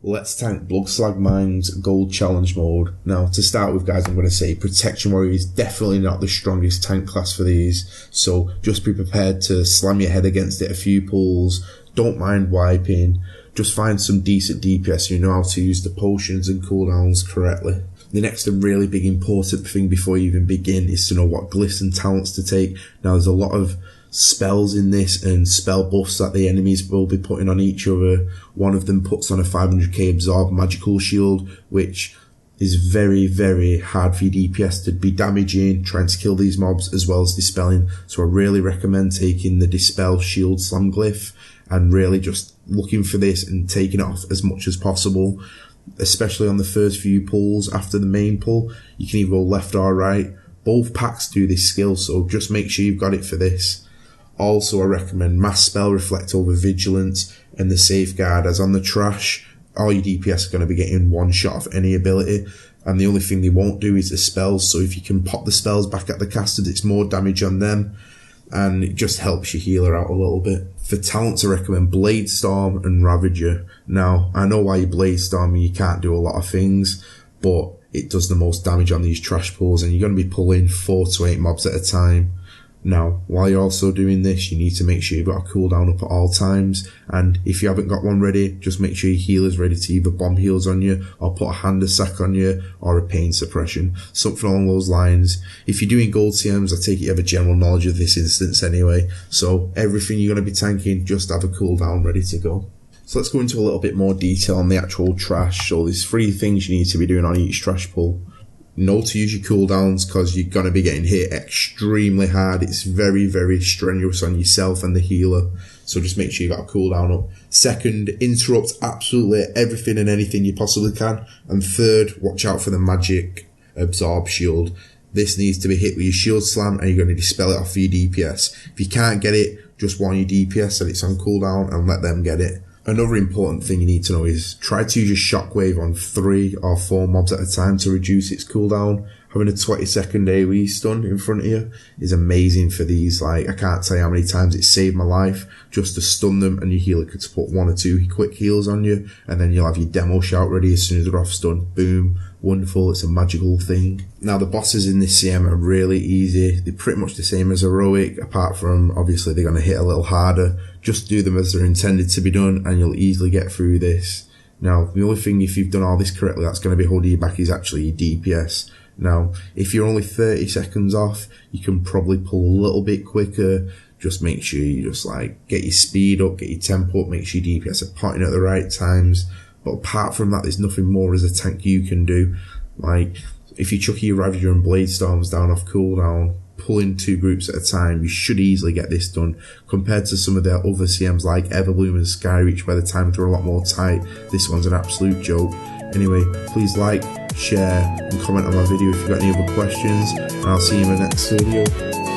Let's tank Slag Mine's Gold Challenge mode. Now, to start with, guys, I'm going to say Protection Warrior is definitely not the strongest tank class for these, so just be prepared to slam your head against it a few pulls. Don't mind wiping. Just find some decent DPS so you know how to use the potions and cooldowns correctly. The next and really big important thing before you even begin is to know what glyphs and talents to take. Now, there's a lot of spells in this and spell buffs that the enemies will be putting on each other. One of them puts on a 500k absorb magical shield, which is very, very hard for your DPS to be damaging, trying to kill these mobs as well as dispelling. So I really recommend taking the dispel shield slam glyph and really just looking for this and taking it off as much as possible, especially on the first few pulls. After the main pull, you can either go left or right. Both packs do this skill, so just make sure you've got it for this. Also, I recommend Mass Spell, Reflect over Vigilance, and the Safeguard, as on the trash, all your DPS are going to be getting one shot of any ability, and the only thing they won't do is the spells, so if you can pop the spells back at the casters, it's more damage on them, and it just helps your healer out a little bit. For talents, I recommend Blade Storm and Ravager. Now, I know why you Blade Storm, you can't do a lot of things, but it does the most damage on these trash pulls, and you're going to be pulling 4 to 8 mobs at a time. Now, while you're also doing this, you need to make sure you've got a cooldown up at all times, and if you haven't got one ready, just make sure your healer's ready to either bomb heals on you, or put a hand of sack on you, or a pain suppression, something along those lines. If you're doing gold CMs, I take it you have a general knowledge of this instance anyway, so everything you're going to be tanking, just have a cooldown ready to go. So let's go into a little bit more detail on the actual trash. So there's 3 things you need to be doing on each trash pull. Know to use your cooldowns because you're going to be getting hit extremely hard. It's very, very strenuous on yourself and the healer. So just make sure you've got a cooldown up. Second, interrupt absolutely everything and anything you possibly can. And third, watch out for the magic absorb shield. This needs to be hit with your shield slam and you're going to dispel it off for your DPS. If you can't get it, just warn your DPS that it's on cooldown and let them get it. Another important thing you need to know is try to use your shockwave on 3 or 4 mobs at a time to reduce its cooldown. Having a 20-second AoE stun in front of you is amazing for these. Like, I can't tell you how many times it saved my life just to stun them, and your healer could put 1 or 2 quick heals on you, and then you'll have your demo shout ready as soon as they're off stun. Boom. Wonderful. It's a magical thing. Now, the bosses in this CM are really easy. They're pretty much the same as heroic, apart from obviously they're going to hit a little harder. Just do them as they're intended to be done and you'll easily get through this. Now, the only thing, if you've done all this correctly, that's going to be holding you back is actually your DPS. Now, if you're only 30 seconds off, you can probably pull a little bit quicker. Just make sure you just like get your speed up, get your tempo up, make sure your DPS are potting at the right times. But apart from that, there's nothing more as a tank you can do. Like, if you chuck your Ravager and Blade Storms down off cooldown, pulling 2 groups at a time, you should easily get this done. Compared to some of their other CMs like Everbloom and Skyreach, where the times are a lot more tight, this one's an absolute joke. Anyway, please like, share and comment on my video if you've got any other questions, and I'll see you in the next video.